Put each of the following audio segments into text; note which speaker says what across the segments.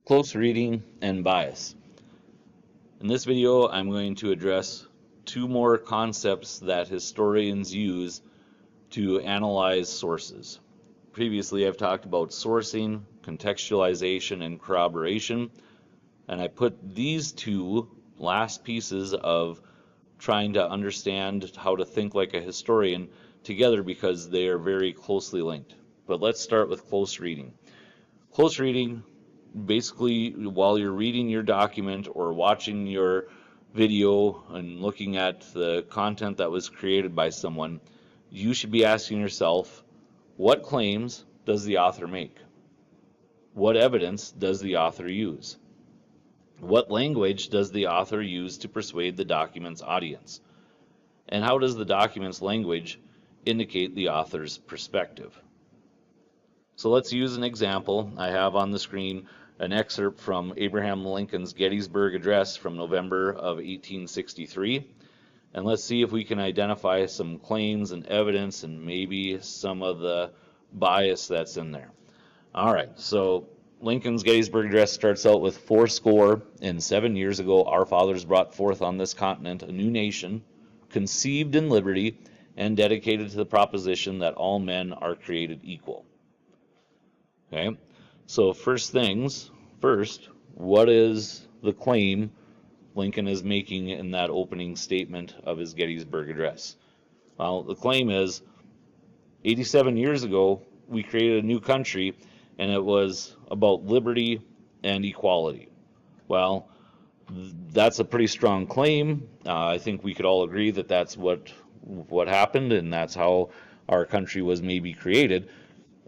Speaker 1: Close reading and bias. In this video, I'm going to address two more concepts that historians use to analyze sources. Previously, I've talked about sourcing, contextualization, and corroboration, and I put these two last pieces of trying to understand how to think like a historian together because they are very closely linked. But let's start with close reading. Close reading, basically, while you're reading your document or watching your video and looking at the content that was created by someone, you should be asking yourself, what claims does the author make? What evidence does the author use? What language does the author use to persuade the document's audience? And how does the document's language indicate the author's perspective? So let's use an example. I have on the screen an excerpt from Abraham Lincoln's Gettysburg Address from November of 1863. And let's see if we can identify some claims and evidence and maybe some of the bias that's in there. All right, so Lincoln's Gettysburg Address starts out with fourscore and 7 years ago, our fathers brought forth on this continent a new nation, conceived in liberty and dedicated to the proposition that all men are created equal. Okay, so first things first, what is the claim Lincoln is making in that opening statement of his Gettysburg Address? Well, the claim is 87 years ago, we created a new country, and it was about liberty and equality. Well, that's a pretty strong claim. I think we could all agree that that's what happened, and that's how our country was maybe created.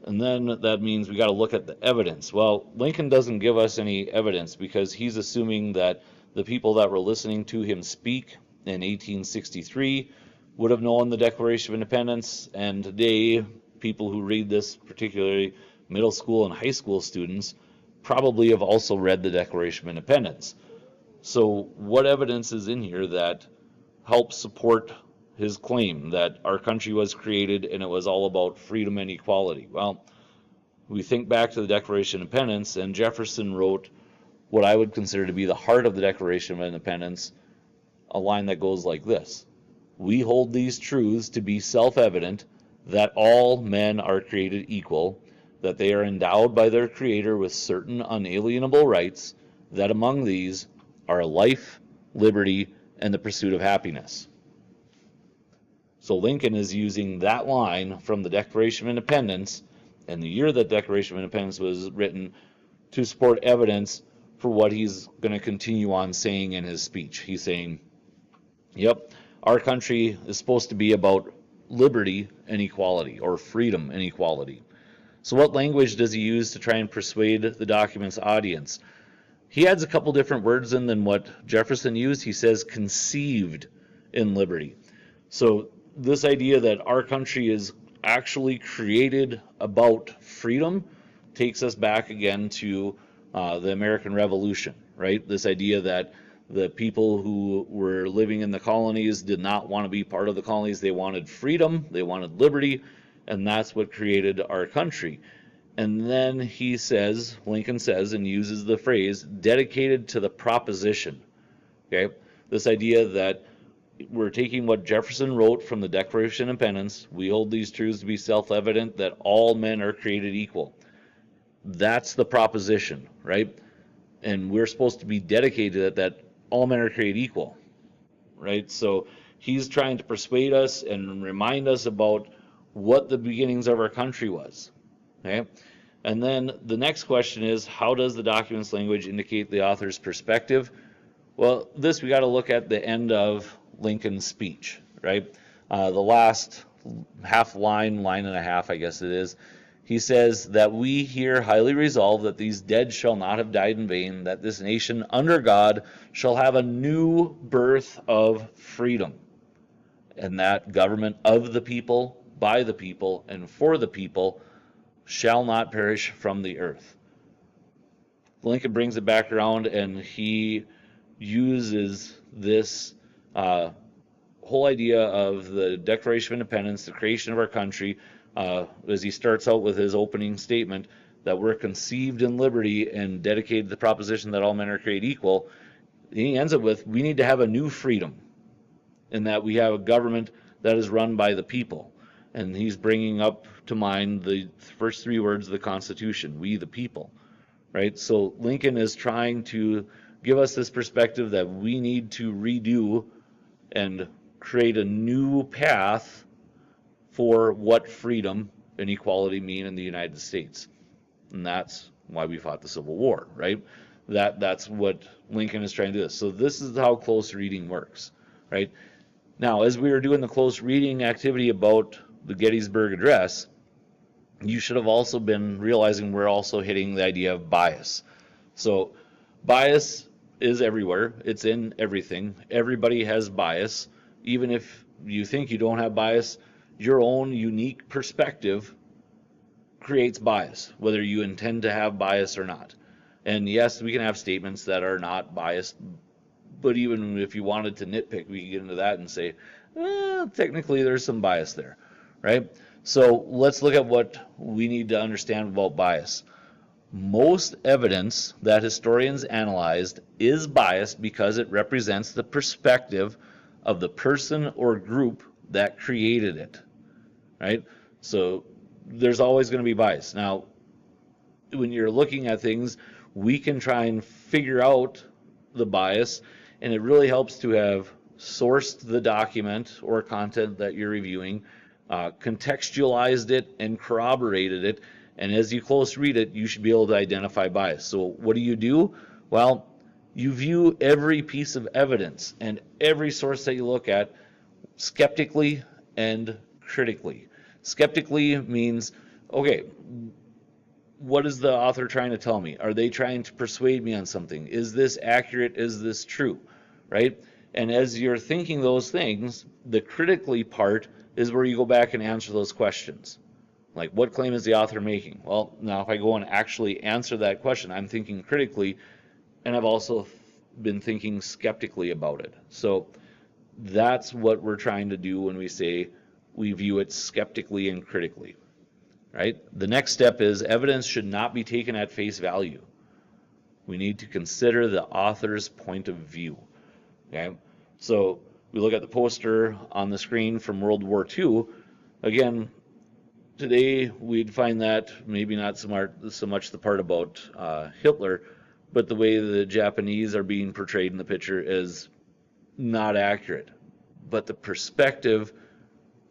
Speaker 1: And then that means we got to look at the evidence. Well, Lincoln doesn't give us any evidence because he's assuming that the people that were listening to him speak in 1863 would have known the Declaration of Independence, and today people who read this, particularly middle school and high school students, probably have also read the Declaration of Independence. So what evidence is in here that helps support his claim that our country was created and it was all about freedom and equality? Well, we think back to the Declaration of Independence, and Jefferson wrote what I would consider to be the heart of the Declaration of Independence, a line that goes like this: "We hold these truths to be self-evident, that all men are created equal, that they are endowed by their Creator with certain unalienable rights, that among these are life, liberty, and the pursuit of happiness." So Lincoln is using that line from the Declaration of Independence and the year that Declaration of Independence was written to support evidence for what he's going to continue on saying in his speech. He's saying, yep, our country is supposed to be about liberty and equality, or freedom and equality. So what language does he use to try and persuade the document's audience? He adds a couple different words in than what Jefferson used. He says conceived in liberty. So this idea that our country is actually created about freedom takes us back again to the American Revolution, right? This idea that the people who were living in the colonies did not want to be part of the colonies. They wanted freedom, they wanted liberty, and that's what created our country. And then he says, Lincoln says, and uses the phrase, dedicated to the proposition. Okay? This idea that we're taking what Jefferson wrote from the Declaration of Independence. We hold these truths to be self-evident, that all men are created equal. That's the proposition, right? And we're supposed to be dedicated that all men are created equal, right? So he's trying to persuade us and remind us about what the beginnings of our country was, okay? And then the next question is, how does the document's language indicate the author's perspective? Well, this we got to look at the end of Lincoln's speech, right? The last half line and a half, I guess it is. He says that we here highly resolve that these dead shall not have died in vain, that this nation under God shall have a new birth of freedom, and that government of the people, by the people, and for the people shall not perish from the earth. Lincoln brings it back around, and he uses this whole idea of the Declaration of Independence, the creation of our country, as he starts out with his opening statement, that we're conceived in liberty and dedicated to the proposition that all men are created equal, he ends it with, we need to have a new freedom, in that we have a government that is run by the people. And he's bringing up to mind the first three words of the Constitution, we the people, right? So Lincoln is trying to give us this perspective that we need to redo and create a new path for what freedom and equality mean in the United States. And that's why we fought the Civil War, right? That's what Lincoln is trying to do. So this is how close reading works, right? Now, as we were doing the close reading activity about the Gettysburg Address, you should have also been realizing we're also hitting the idea of bias. So bias is everywhere. It's in everything. Everybody has bias. Even if you think you don't have bias, your own unique perspective creates bias, whether you intend to have bias or not. And yes, we can have statements that are not biased, but even if you wanted to nitpick, we can get into that and say, technically there's some bias there, right? So let's look at what we need to understand about bias. Most evidence that historians analyzed is biased because it represents the perspective of the person or group that created it, right? So there's always going to be bias. Now, when you're looking at things, we can try and figure out the bias, and it really helps to have sourced the document or content that you're reviewing, contextualized it and corroborated it, and as you close read it, you should be able to identify bias. So what do? Well, you view every piece of evidence and every source that you look at skeptically and critically. Skeptically means, okay, what is the author trying to tell me? Are they trying to persuade me on something? Is this accurate? Is this true? Right? And as you're thinking those things, the critically part is where you go back and answer those questions. Like, what claim is the author making? Well, now if I go and actually answer that question, I'm thinking critically, and I've also been thinking skeptically about it. So that's what we're trying to do when we say we view it skeptically and critically, right? The next step is evidence should not be taken at face value. We need to consider the author's point of view, okay? So we look at the poster on the screen from World War II. Again, today we'd find that maybe not so much the part about Hitler, but the way the Japanese are being portrayed in the picture is not accurate. But the perspective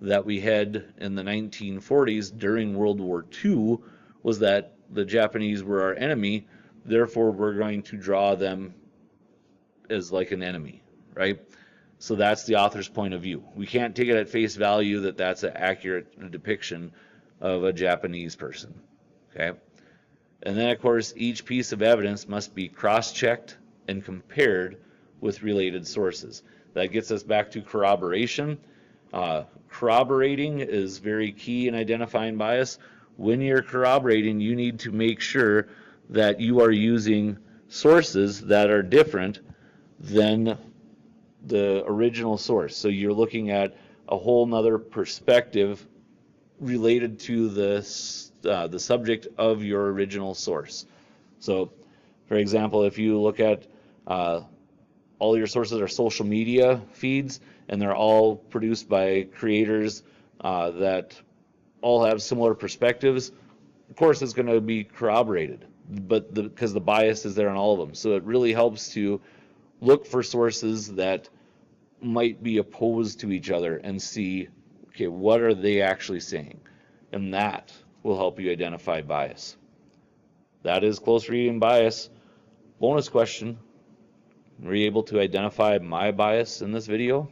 Speaker 1: that we had in the 1940s during World War II was that the Japanese were our enemy, therefore we're going to draw them as like an enemy, right? So that's the author's point of view. We can't take it at face value that that's an accurate depiction of a Japanese person, okay? And then, of course, each piece of evidence must be cross-checked and compared with related sources. That gets us back to corroboration. Corroborating is very key in identifying bias. When you're corroborating, you need to make sure that you are using sources that are different than the original source. So you're looking at a whole nother perspective related to the subject of your original source. So, for example, if you look at all your sources are social media feeds, and they're all produced by creators that all have similar perspectives, of course it's going to be corroborated, but because the bias is there on all of them. So it really helps to look for sources that might be opposed to each other and see, okay, what are they actually saying? And that will help you identify bias. That is close reading bias. Bonus question: were you able to identify my bias in this video?